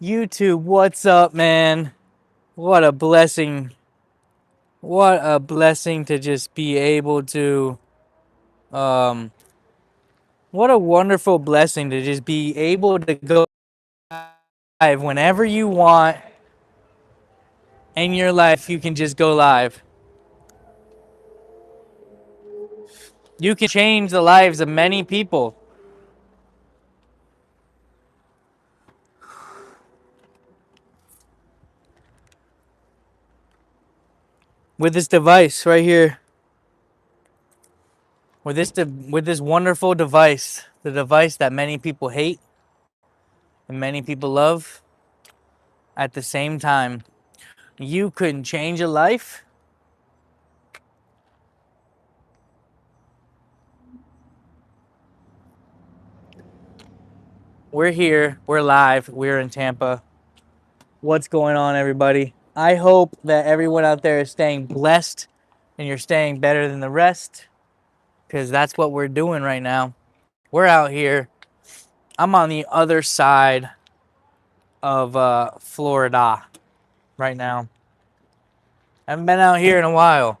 YouTube, what's up, man? What a blessing. What a blessing to just be able to, um, what a wonderful blessing to just be able to go live whenever you want in your life. You can just go live. You can change the lives of many people with this device right here. With this wonderful device, the device that many people hate and many people love at the same time. You couldn't change a life. We're here. We're live. We're in Tampa. What's going on, everybody? I hope that everyone out there is staying blessed and you're staying better than the rest, because that's what we're doing right now. We're out here. I'm on the other side of Florida right now. I haven't been out here in a while.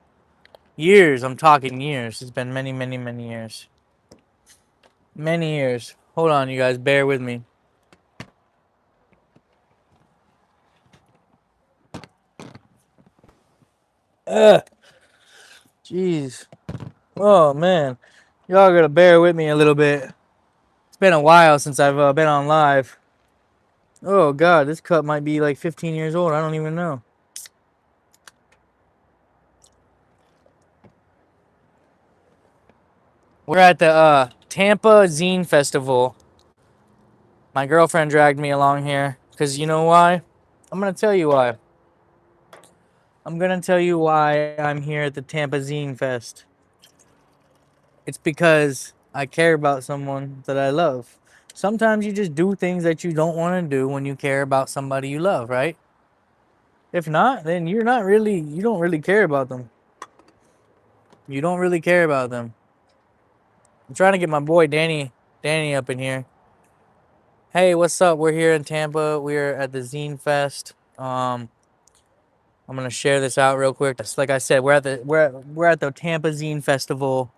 Years. I'm talking years. It's been many, many, many years. Many years. Hold on, you guys. Bear with me. Ugh. Jeez. Oh, man. Y'all gotta bear with me a little bit. It's been a while since I've been on live. Oh, God. This cup might be like 15 years old. I don't even know. We're at the Tampa Zine Festival. My girlfriend dragged me along here because you know why? I'm going to tell you why. I'm going to tell you why I'm here at the Tampa Zine Fest. It's because I care about someone that I love. Sometimes you just do things that you don't want to do when you care about somebody you love, right? If not, then you don't really care about them. You don't really care about them. I'm trying to get my boy Danny up in here. Hey, what's up? We're here in Tampa. We're at the Zine Fest. I'm gonna share this out real quick. Just like I said, we're at the Tampa Zine Festival.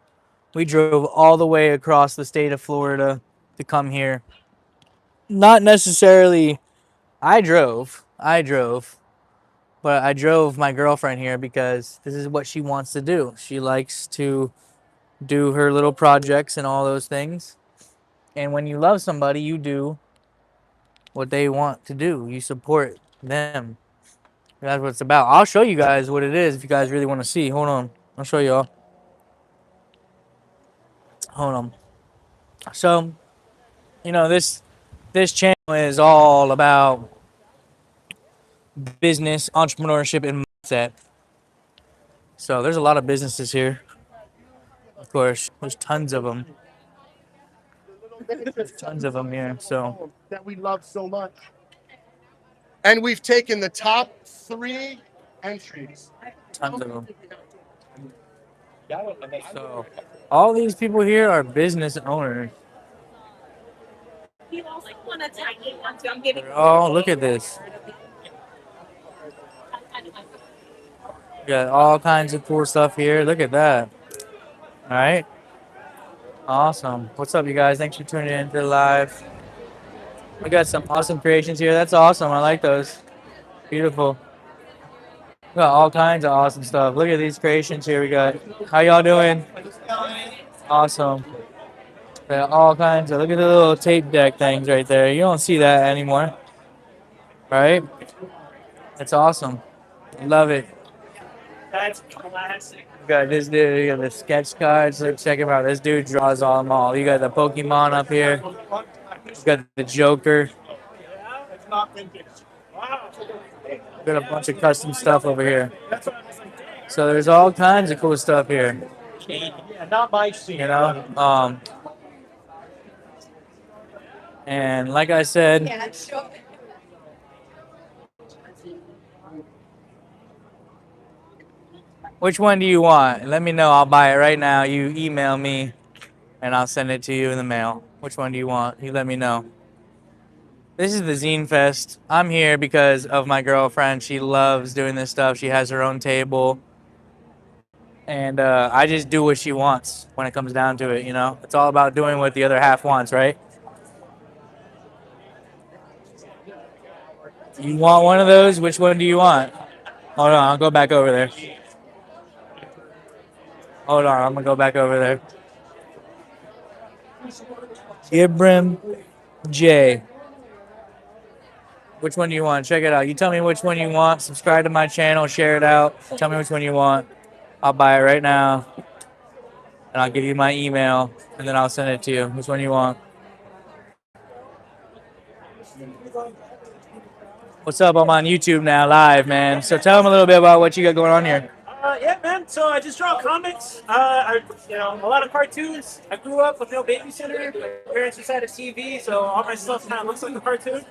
We drove all the way across the state of Florida to come here. Not necessarily I drove, but I drove my girlfriend here because this is what she wants to do. She likes to do her little projects and all those things. And when you love somebody, you do what they want to do. You support them. That's what it's about. I'll show you guys what it is if you guys really want to see. Hold on. I'll show y'all. Hold on. So, this channel is all about business, entrepreneurship, and mindset. So there's a lot of businesses here. Of course, there's tons of them. There's tons of them here. So that we love so much. And we've taken the top 3 entries. tons of them. So all these people here are business owners. Oh, look at this. Got all kinds of cool stuff here. Look at that. All right. Awesome. What's up, you guys? Thanks for tuning in to the live. We got some awesome creations here. That's awesome. I like those. Beautiful. We got all kinds of awesome stuff. Look at these creations here we got. How y'all doing? Awesome. We got all kinds of, look at the little tape deck things right there. You don't see that anymore. Right? It's awesome. Love it. That's classic. You got this dude, you got the sketch cards. Look, check him out. This dude draws all them all. You got the Pokemon up here. You got the Joker. Got a bunch of custom stuff over here. So there's all kinds of cool stuff here. You know? And like I said, which one do you want? Let me know. I'll buy it right now. You email me and I'll send it to you in the mail. Which one do you want? You let me know. This is the Zine Fest. I'm here because of my girlfriend. She loves doing this stuff. She has her own table. And I just do what she wants when it comes down to it, you know? It's all about doing what the other half wants, right? You want one of those? Which one do you want? Hold on, I'll go back over there. Hold on, I'm gonna go back over there. Ibram J. Which one do you want? Check it out. You tell me which one you want. Subscribe to my channel, share it out. Tell me which one you want. I'll buy it right now. And I'll give you my email, and then I'll send it to you. Which one you want? What's up? I'm on YouTube now, live, man. So tell them a little bit about what you got going on here. Yeah, man. So I just draw comics. A lot of cartoons. I grew up with no babysitter. My parents just had a TV, so all my stuff kind of looks like a cartoon.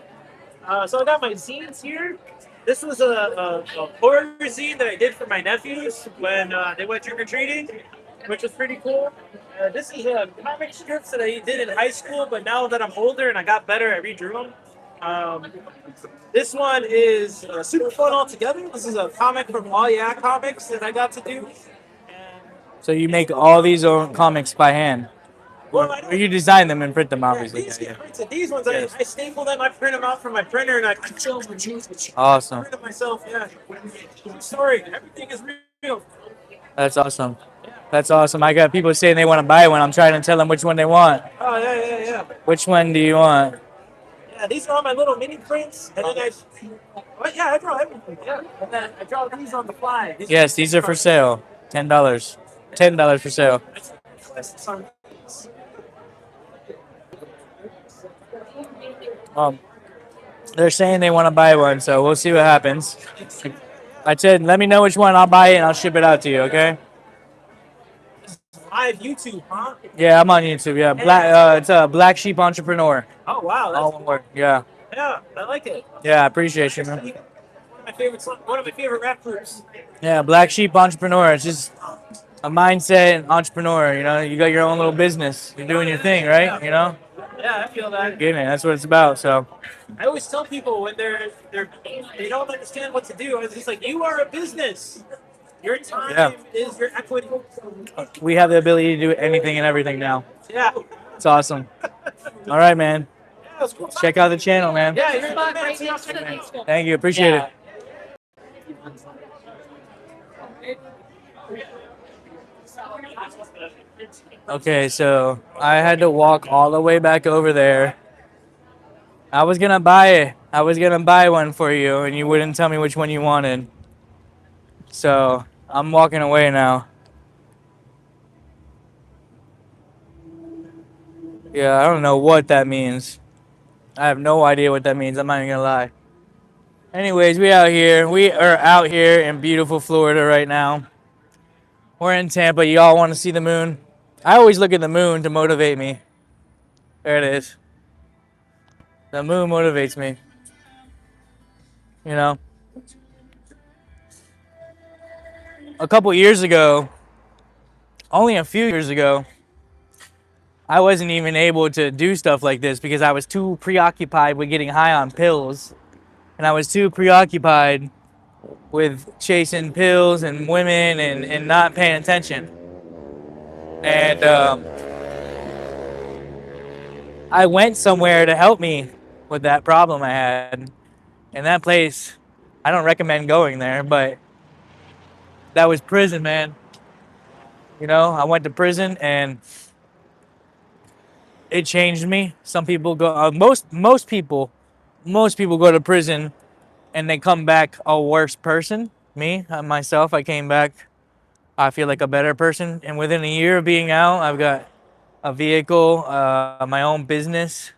So I got my zines here. This was a horror zine that I did for my nephews when they went trick or treating, which was pretty cool. This is a comic strips that I did in high school, but now that I'm older and I got better, I redrew them. This one is super fun altogether. This is a comic from All Yeah Comics that I got to do. And, So you make all these own comics by hand? well, I Or don't, you design them and print them, yeah, obviously. these Yeah, get printed. These ones, I staple them, I print them out from my printer, and I Awesome. print them myself. Yeah. True story. Everything is real. That's awesome. That's awesome. I got people saying they want to buy one. I'm trying to tell them which one they want. Oh, yeah. Which one do you want? Yeah, these are all my little mini prints, and then I draw everything. Yeah, and then I draw these on the fly. Yes, these are for sale. $10. $10 for sale. They're saying they want to buy one, so we'll see what happens. I said, let me know which one. I'll buy it and I'll ship it out to you. Okay? Live YouTube, huh? Yeah, I'm on YouTube. Yeah, it's a Black Sheep Entrepreneur. Oh wow, All that's one word. Yeah, yeah, I like it. yeah. I appreciate you, man. One of my favorite rap groups. Yeah, Black Sheep Entrepreneur. It's just a mindset entrepreneur. You know, you got your own little business. You're doing your thing, right? You know, Yeah, I feel that. getting it. That's what it's about. So I always tell people when they don't understand what to do, I was just like, you are a business. Your time Yeah. is your equity. we have the ability to do anything and everything now. Yeah. It's awesome. All right, man. Yeah, it was cool. Check out the channel, man. Yeah, you're a good man. See you soon. Thank you. Appreciate it. Okay, so I had to walk all the way back over there. I was gonna buy it. I was gonna buy one for you, and you wouldn't tell me which one you wanted. So I'm walking away now. Yeah, I don't know what that means. I have no idea what that means. I'm not even gonna lie. Anyways, we out here. We are out here in beautiful Florida right now. We're in Tampa. Y'all want to see the moon? I always look at the moon to motivate me. There it is. The moon motivates me. You know? A couple years ago, only a few years ago, I wasn't even able to do stuff like this because I was too preoccupied with getting high on pills. And I was too preoccupied with chasing pills and women and not paying attention. And I went somewhere to help me with that problem I had. And that place, I don't recommend going there, but that was prison, man. You know, I went to prison and it changed me. Some people go, most people go to prison and they come back a worse person. Me, myself, I came back, I feel like a better person. And within a year of being out, I've got a vehicle, my own business,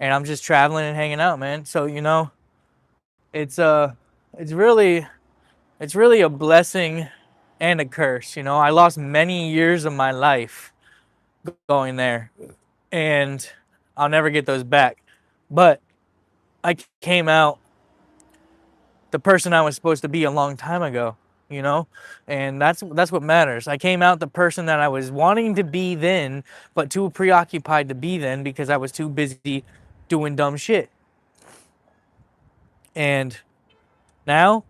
and I'm just traveling and hanging out, man. So, you know, it's really a blessing and a curse. You know, I lost many years of my life going there, and I'll never get those back. But I came out the person I was supposed to be a long time ago, you know? And that's what matters. I came out the person that I was wanting to be then, but too preoccupied to be then because I was too busy doing dumb shit. And now,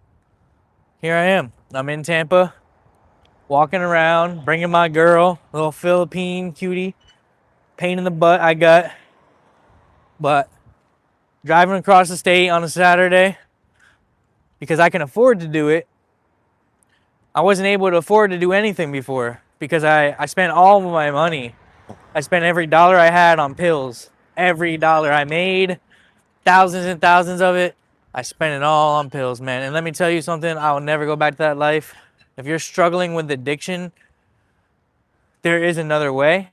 here I am. I'm in Tampa, walking around, bringing my girl, little Philippine cutie, pain in the butt I got. But driving across the state on a Saturday, because I can afford to do it. I wasn't able to afford to do anything before because I spent all of my money. I spent every dollar I had on pills. Every dollar I made, thousands and thousands of it, I spent it all on pills, man. And let me tell you something, I will never go back to that life. If you're struggling with addiction, there is another way.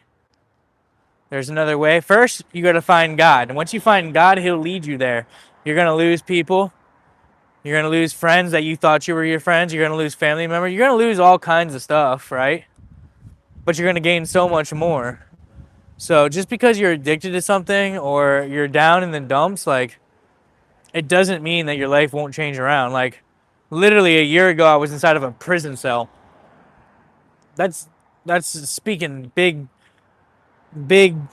There's another way. First, you got to find God. And once you find God, he'll lead you there. You're going to lose people. You're going to lose friends that you thought you were your friends. You're going to lose family members. You're going to lose all kinds of stuff, right? But you're going to gain so much more. So just because you're addicted to something or you're down in the dumps, like, it doesn't mean that your life won't change around. Like, literally a year ago, I was inside of a prison cell. That's speaking big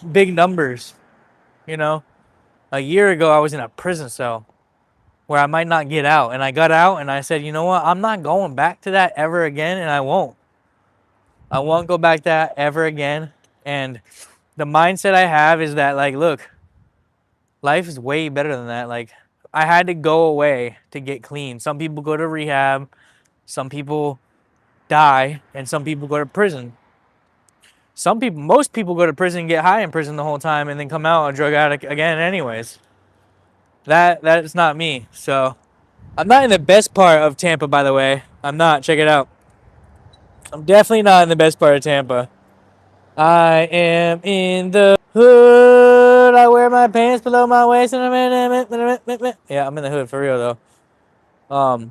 numbers, you know? A year ago, I was in a prison cell where I might not get out. And I got out and I said, you know what? I'm not going back to that ever again, and I won't. I won't go back to that ever again. And the mindset I have is that, like, look, life is way better than that. Like, I had to go away to get clean. Some people go to rehab, some people die, and some people go to prison. Most people go to prison and get high in prison the whole time and then come out a drug addict again anyways. That's not me. So I'm not in the best part of Tampa, by the way. I'm not. Check it out. I'm definitely not in the best part of Tampa. I am in the hood. I wear my pants below my waist. Yeah, I'm in the hood for real though.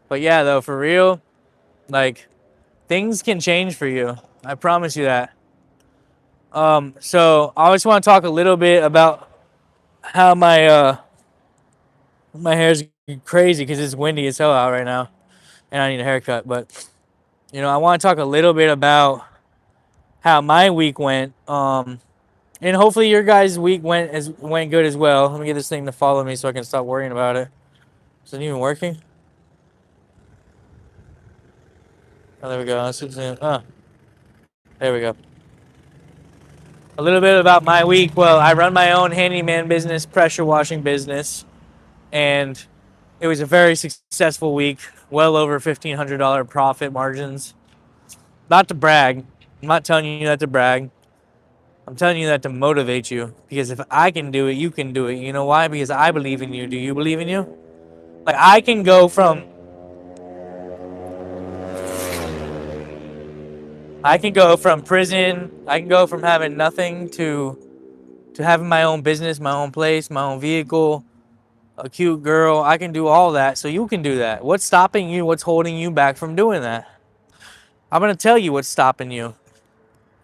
But yeah, though, for real, like, things can change for you. I promise you that. So I just want to talk a little bit about how my hair's crazy because it's windy as hell out right now, and I need a haircut. But I want to talk a little bit about how my week went. And hopefully your guys' week went good as well. Let me get this thing to follow me so I can stop worrying about it. Is it even working? Oh, there we go. There we go. A little bit about my week. Well, I run my own handyman business, pressure washing business, and it was a very successful week. Well over $1,500 profit margins. Not to brag. I'm not telling you that to brag. I'm telling you that to motivate you. Because if I can do it, you can do it. You know why? Because I believe in you. Do you believe in you? Like, I can go from prison. I can go from having nothing to having my own business, my own place, my own vehicle, a cute girl. I can do all that, so you can do that. What's stopping you? What's holding you back from doing that? I'm gonna tell you what's stopping you.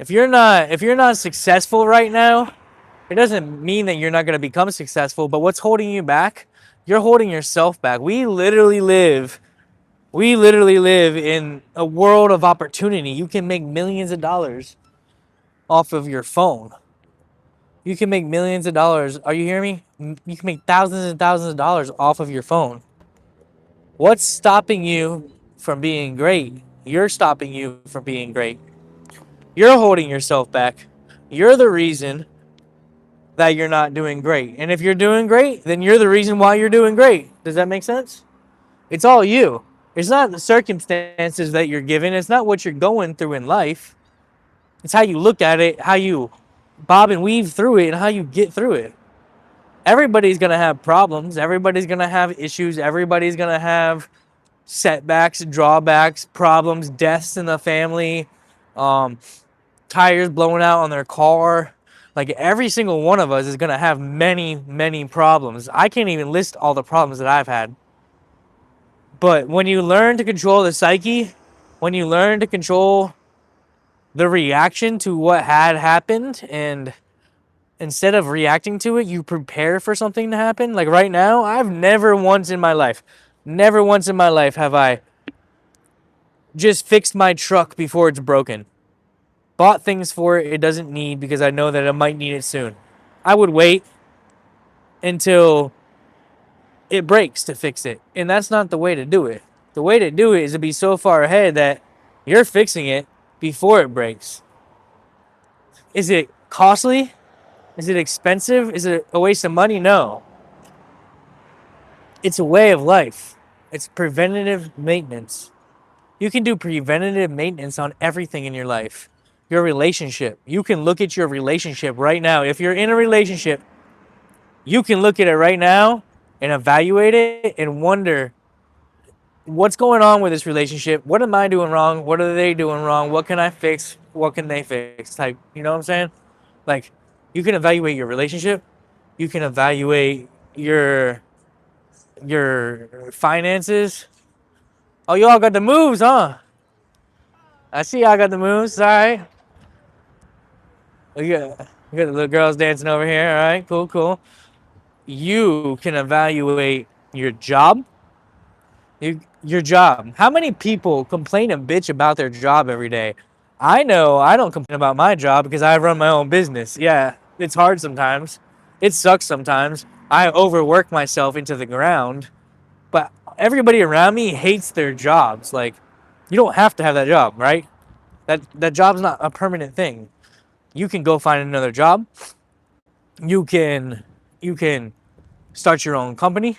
If you're not successful right now, it doesn't mean that you're not gonna become successful. But what's holding you back? You're holding yourself back. We literally live in a world of opportunity. You can make millions of dollars off of your phone. You can make millions of dollars. Are you hearing me? You can make thousands and thousands of dollars off of your phone. What's stopping you from being great? You're stopping you from being great. You're holding yourself back. You're the reason that you're not doing great. And if you're doing great, then you're the reason why you're doing great. Does that make sense? It's all you. It's not the circumstances that you're given. It's not what you're going through in life. It's how you look at it, how you bob and weave through it, and how you get through it. Everybody's going to have problems. Everybody's going to have issues. Everybody's going to have setbacks, drawbacks, problems, deaths in the family, tires blowing out on their car. Like, every single one of us is going to have many, many problems. I can't even list all the problems that I've had. But when you learn to control the psyche, when you learn to control the reaction to what had happened, and instead of reacting to it, you prepare for something to happen. Like right now, I've never once in my life have I just fixed my truck before it's broken. bought things for it doesn't need because I know that I might need it soon. I would wait until it breaks to fix it. And that's not the way to do it. The way to do it is to be so far ahead that you're fixing it before it breaks. Is it costly? Is it expensive? Is it a waste of money? No. It's a way of life. It's preventative maintenance. You can do preventative maintenance on everything in your life. Your relationship. You can look at your relationship right now. If you're in a relationship, you can look at it right now and evaluate it and wonder what's going on with this relationship. What am I doing wrong? What are they doing wrong? What can I fix? What can they fix? Type, you know what I'm saying? Like, you can evaluate your relationship. You can evaluate your finances. Oh, you all got the moves, huh? I see y'all got the moves. All right. We got the little girls dancing over here. All right, cool, cool. You can evaluate your job. Your job. How many people complain and bitch about their job every day? I know I don't complain about my job because I run my own business. Yeah, it's hard sometimes. It sucks sometimes. I overwork myself into the ground, but everybody around me hates their jobs. Like, you don't have to have that job, right? That job's not a permanent thing. You can go find another job. You can you can start your own company.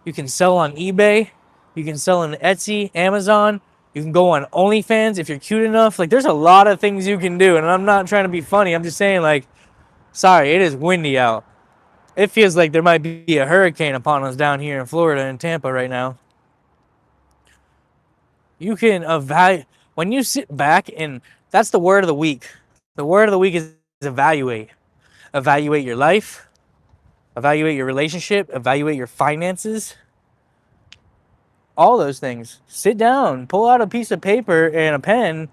You can sell on eBay. You can sell on Etsy, Amazon. You can go on OnlyFans if you're cute enough. Like, there's a lot of things you can do. And I'm not trying to be funny. I'm just saying, like, sorry, it is windy out. It feels like there might be a hurricane upon us down here in Florida and Tampa right now. You can evaluate. When you sit back, and that's the word of the week. The word of the week is evaluate. Evaluate your life. Evaluate your relationship. Evaluate your finances. All those things. Sit down, pull out a piece of paper and a pen,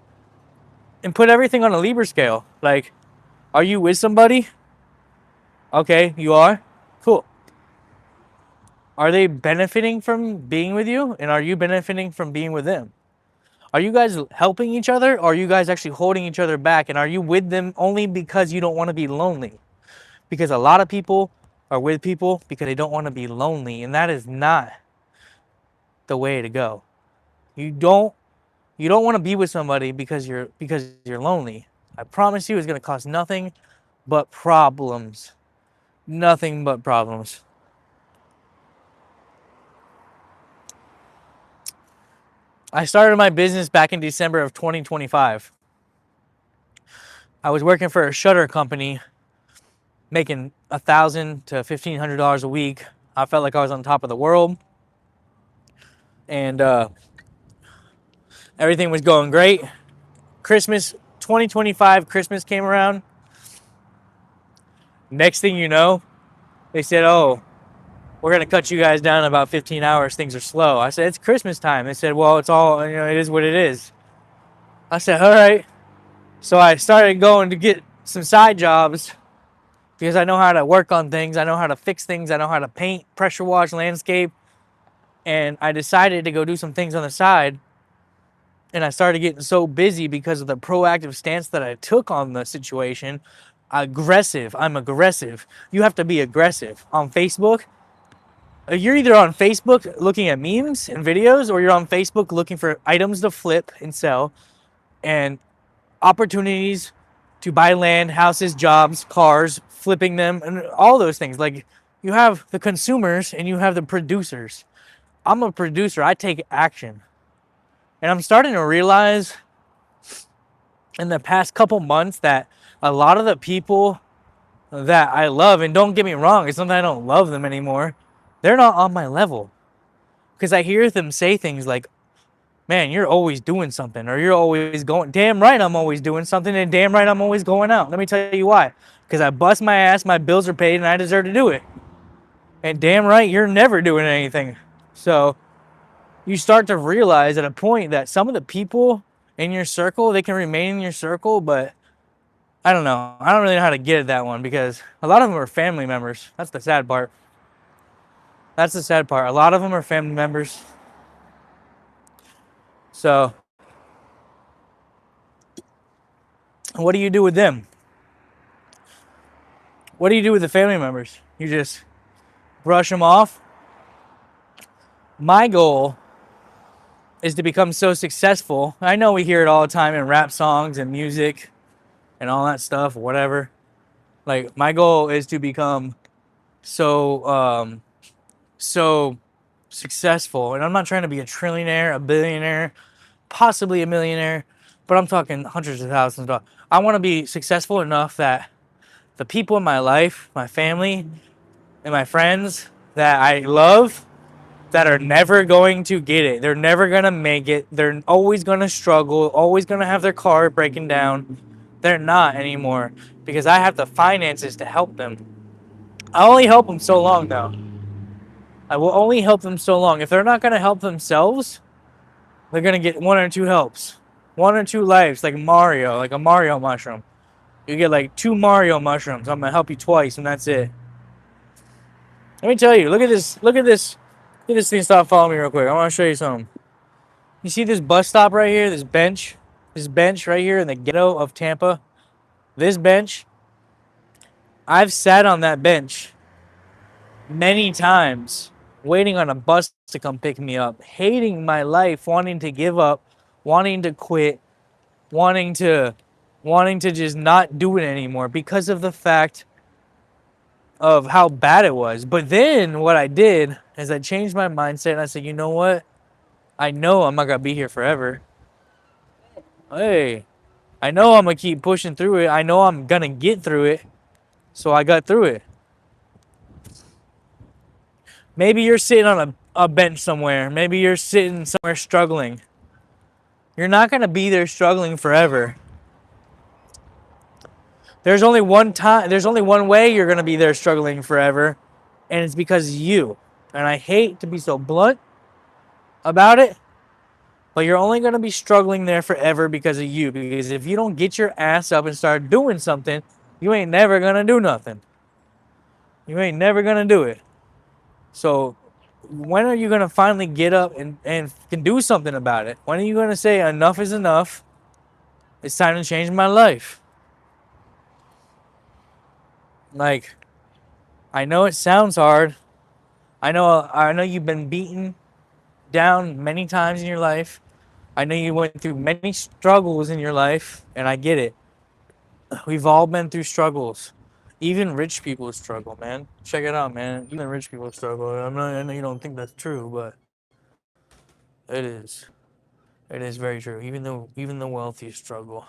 and put everything on a Libra scale. Like, are you with somebody? Okay, you are? Cool. Are they benefiting from being with you? And are you benefiting from being with them? Are you guys helping each other? Or are you guys actually holding each other back? And are you with them only because you don't want to be lonely? Because a lot of people are with people because they don't want to be lonely. And that is not the way to go. You don't want to be with somebody because you're lonely. I promise you it's going to cause nothing but problems. Nothing but problems. I started my business back in December of 2025. I was working for a shutter company making $1,000 to $1,500 a week. I felt like I was on top of the world. And everything was going great. Christmas 2025, Christmas came around. Next thing you know, they said, oh, we're going to cut you guys down about 15 hours. Things are slow. I said, it's Christmas time. They said, well, it's all, it is what it is. I said, all right. So I started going to get some side jobs because I know how to work on things. I know how to fix things. I know how to paint, pressure wash, landscape. And I decided to go do some things on the side. And I started getting so busy because of the proactive stance that I took on the situation. Aggressive. I'm aggressive. You have to be aggressive. On Facebook, you're either on Facebook looking at memes and videos, or you're on Facebook looking for items to flip and sell and opportunities to buy land, houses, jobs, cars, flipping them, and all those things. Like, you have the consumers and you have the producers. I'm a producer. I take action. And I'm starting to realize in the past couple months that a lot of the people that I love, and don't get me wrong, it's not that I don't love them anymore, they're not on my level. Because I hear them say things like, man, you're always doing something, or you're always going. Damn right I'm always doing something, and damn right I'm always going out. Let me tell you why. Because I bust my ass, my bills are paid, and I deserve to do it. And damn right you're never doing anything. So you start to realize at a point that some of the people in your circle, they can remain in your circle, but I don't know. I don't really know how to get at that one because a lot of them are family members. That's the sad part. That's the sad part. A lot of them are family members. So What do you do with them? What do you do with the family members? You just brush them off? My goal is to become so successful. I know we hear it all the time in rap songs and music and all that stuff, whatever. Like my goal is to become so successful, and I'm not trying to be a trillionaire, a billionaire, possibly a millionaire, but I'm talking hundreds of thousands of dollars. I want to be successful enough that the people in my life, my family, and my friends that I love, that are never going to get it. They're never going to make it. They're always going to struggle, always going to have their car breaking down. They're not anymore because I have the finances to help them. I only help them so long, though. I will only help them so long. If they're not going to help themselves, they're going to get one or two helps. One or two lives, like Mario, like a Mario mushroom. You get like 2 Mario mushrooms. I'm going to help you twice, and that's it. Let me tell you, look at this. Look at this. Look at this thing. Stop following me real quick. I want to show you something. You see this bus stop right here? This bench? This bench right here in the ghetto of Tampa? This bench? I've sat on that bench many times, waiting on a bus to come pick me up, hating my life, wanting to give up, wanting to quit, wanting to just not do it anymore because of the fact of how bad it was. But then what I did is I changed my mindset and I said, you know what? I know I'm not gonna be here forever. Hey, I know I'm gonna keep pushing through it. I know I'm gonna get through it. So I got through it. Maybe you're sitting on a bench somewhere. Maybe you're sitting somewhere struggling. You're not gonna be there struggling forever. There's only one time, there's only one way you're gonna be there struggling forever, and it's because of you. And I hate to be so blunt about it, but you're only gonna be struggling there forever because of you. Because if you don't get your ass up and start doing something, you ain't never gonna do nothing. You ain't never gonna do it. So when are you gonna finally get up and can do something about it? When are you gonna say enough is enough? It's time to change my life. Like, I know it sounds hard. I know you've been beaten down many times in your life. I know you went through many struggles in your life, and I get it. We've all been through struggles. Even rich people struggle, man. Check it out, man. Even rich people struggle. I know you don't think that's true, but it is. It is very true. Even the wealthy struggle.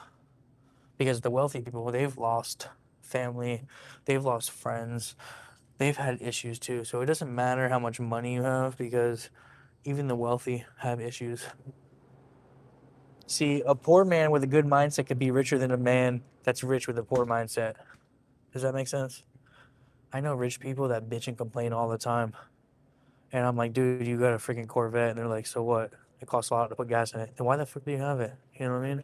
Because the wealthy people, they've lost family, they've lost friends, they've had issues too. So it doesn't matter how much money you have because even the wealthy have issues. See, a poor man with a good mindset could be richer than a man that's rich with a poor mindset. Does that make sense? I know rich people that bitch and complain all the time. And I'm like, dude, you got a freaking Corvette. And they're like, so what? It costs a lot to put gas in it. Then why the fuck do you have it? You know what I mean?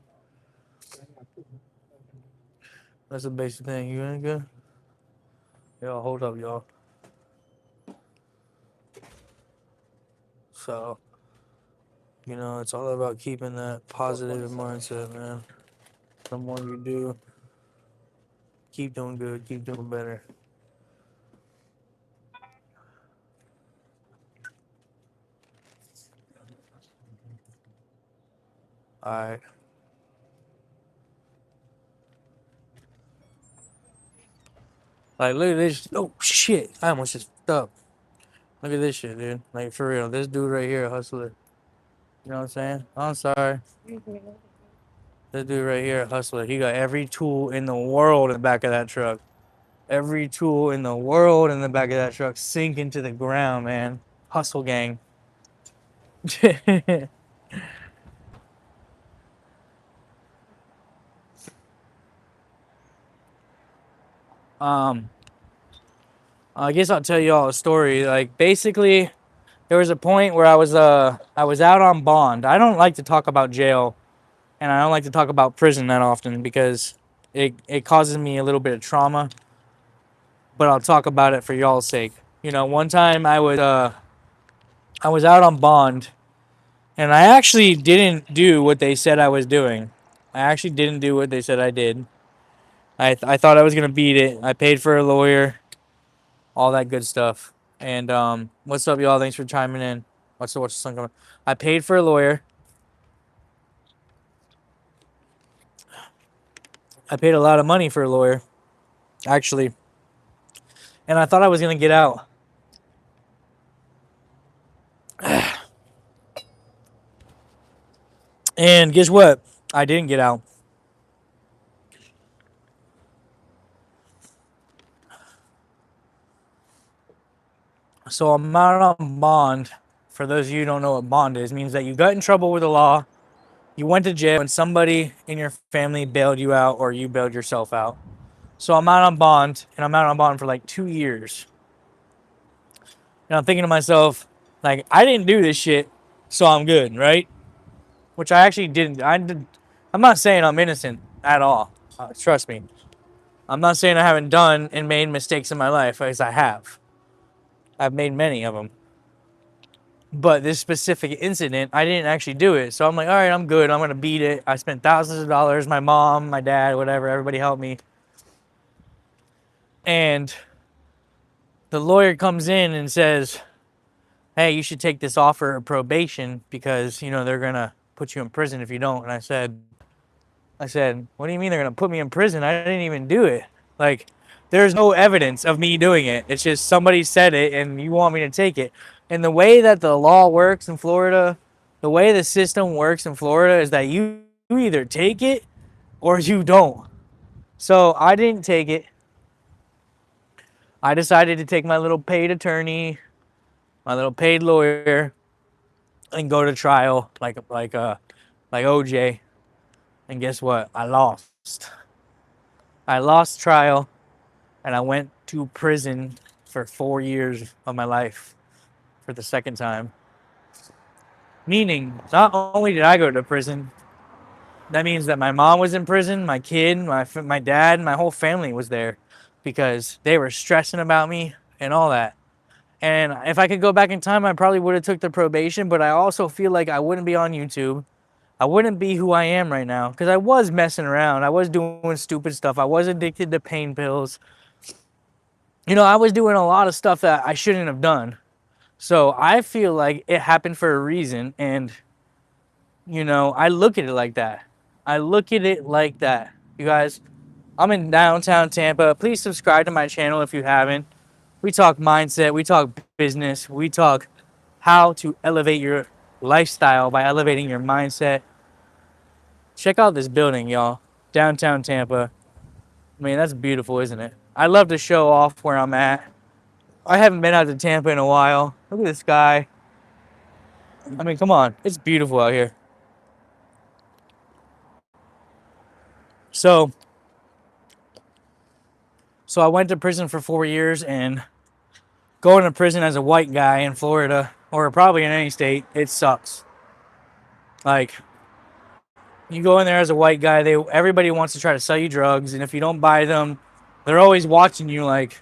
That's the basic thing. You ain't good? Yo, hold up, y'all. So, it's all about keeping that positive mindset, man. The more you do, keep doing good, keep doing better. Alright. Like, look at this. Oh, shit. I almost just fucked up. Look at this shit, dude. Like, for real. This dude right here, a hustler. You know what I'm saying? I'm sorry. This dude right here, a hustler. He got every tool in the world in the back of that truck. Every tool in the world in the back of that truck sink into the ground, man. Hustle gang. um, I guess I'll tell you all a story. Like, basically, there was a point where I was out on bond. I don't like to talk about jail, and I don't like to talk about prison that often because it causes me a little bit of trauma. But I'll talk about it for y'all's sake. One time I was out on bond, and I actually didn't do what they said I was doing. I actually didn't do what they said I did. I thought I was gonna beat it. I paid for a lawyer, all that good stuff. And what's up, y'all? Thanks for chiming in. What's the sun coming? I paid for a lawyer. I paid a lot of money for a lawyer, actually, and I thought I was gonna get out. And guess what? I didn't get out. So I'm out on bond. For those of you who don't know what bond is, it means that you got in trouble with the law, you went to jail, and somebody in your family bailed you out or you bailed yourself out. So I'm out on bond, and I'm out on bond for like 2 years. And I'm thinking to myself, like, I didn't do this shit, so I'm good, right? Which I actually didn't. I'm not saying I'm innocent at all. Trust me. I'm not saying I haven't done and made mistakes in my life, as I have. I've made many of them. But this specific incident, I didn't actually do it. So I'm like, all right, I'm good. I'm going to beat it. I spent thousands of dollars. My mom, my dad, whatever, everybody helped me. And the lawyer comes in and says, hey, you should take this offer of probation because, you know, they're going to put you in prison if you don't. And I said, what do you mean they're going to put me in prison? I didn't even do it. Like, there's no evidence of me doing it. It's just somebody said it and you want me to take it. And the way that the law works in Florida, the way the system works in Florida is that you either take it or you don't. So I didn't take it. I decided to take my little paid attorney, my little paid lawyer, and go to trial like OJ. And guess what? I lost. I lost trial, and I went to prison for 4 years of my life for the second time. Meaning, not only did I go to prison, that means that my mom was in prison, my kid, my dad, my whole family was there because they were stressing about me and all that. And if I could go back in time, I probably would have took the probation, but I also feel like I wouldn't be on YouTube. I wouldn't be who I am right now because I was messing around. I was doing stupid stuff. I was addicted to pain pills. You know, I was doing a lot of stuff that I shouldn't have done. So I feel like it happened for a reason. And, you know, I look at it like that. I look at it like that. You guys, I'm in downtown Tampa. Please subscribe to my channel if you haven't. We talk mindset. We talk business. We talk how to elevate your lifestyle by elevating your mindset. Check out this building, y'all. Downtown Tampa. I mean, that's beautiful, isn't it? I love to show off where I'm at. I haven't been out to Tampa in a while. Look at this sky. I mean, come on. It's beautiful out here. So I went to prison for 4 years, and going to prison as a white guy in Florida, or probably in any state, it sucks. Like, you go in there as a white guy, everybody wants to try to sell you drugs, and if you don't buy them, they're always watching you like,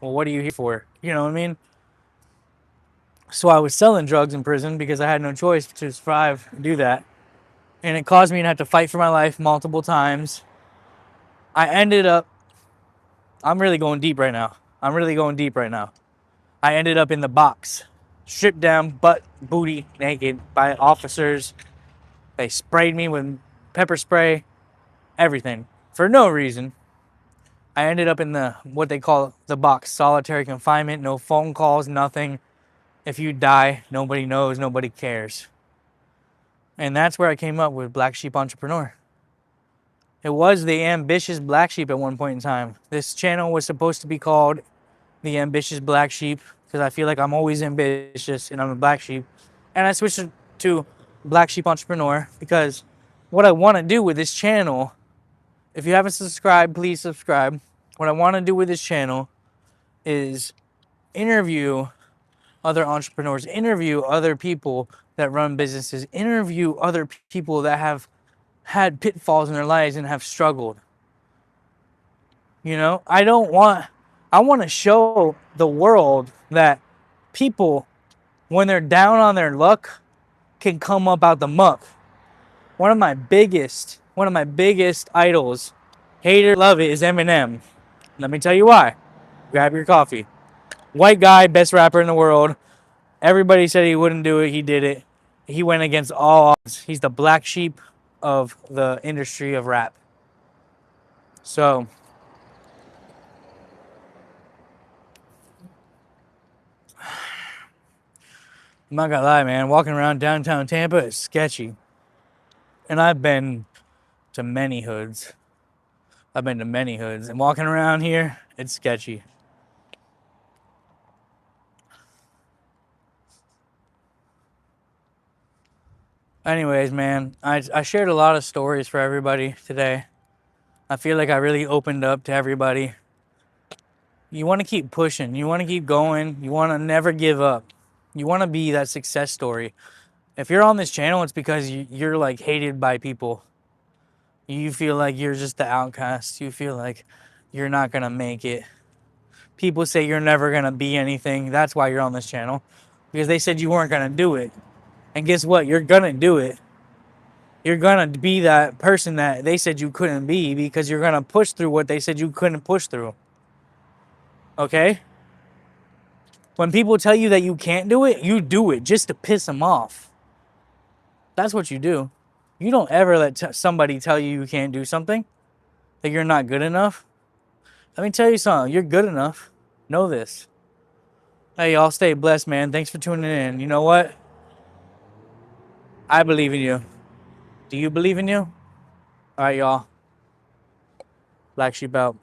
well, what are you here for? You know what I mean? So I was selling drugs in prison because I had no choice to survive and do that. And it caused me to have to fight for my life multiple times. I ended up, I'm really going deep right now. I ended up in the box, stripped down, butt, booty, naked by officers. They sprayed me with pepper spray, everything, for no reason. I ended up in what they call the box, solitary confinement, no phone calls, nothing. If you die, nobody knows, nobody cares. And that's where I came up with Black Sheep Entrepreneur. It was the Ambitious Black Sheep at one point in time. This channel was supposed to be called the Ambitious Black Sheep because I feel like I'm always ambitious and I'm a black sheep. And I switched it to Black Sheep Entrepreneur because what I want to do with this channel, if you haven't subscribed, please subscribe. What I want to do with this channel is interview other entrepreneurs, interview other people that run businesses, interview other people that have had pitfalls in their lives and have struggled. You know, I want to show the world that people, when they're down on their luck, can come up out the muck. One of my biggest one of my biggest idols, hater love it, is Eminem. Let me tell you why. Grab your coffee. White guy, best rapper in the world. Everybody said he wouldn't do it. He did it. He went against all odds. He's the black sheep of the industry of rap. So, I'm not gonna lie, man. Walking around downtown Tampa is sketchy. And I've been to many hoods. And walking around here, it's sketchy. Anyways, man, I shared a lot of stories for everybody today. I feel like I really opened up to everybody. You want to keep pushing. You want to keep going. You want to never give up. You want to be that success story. If you're on this channel, it's because you're like hated by people. You feel like you're just the outcast. You feel like you're not going to make it. People say you're never going to be anything. That's why you're on this channel. Because they said you weren't going to do it. And guess what? You're going to do it. You're going to be that person that they said you couldn't be because you're going to push through what they said you couldn't push through. Okay? When people tell you that you can't do it, you do it just to piss them off. That's what you do. You don't ever let somebody tell you can't do something, that you're not good enough. Let me tell you something. You're good enough. Know this. Hey, y'all, stay blessed, man. Thanks for tuning in. You know what? I believe in you. Do you believe in you? All right, y'all. Black Sheep out.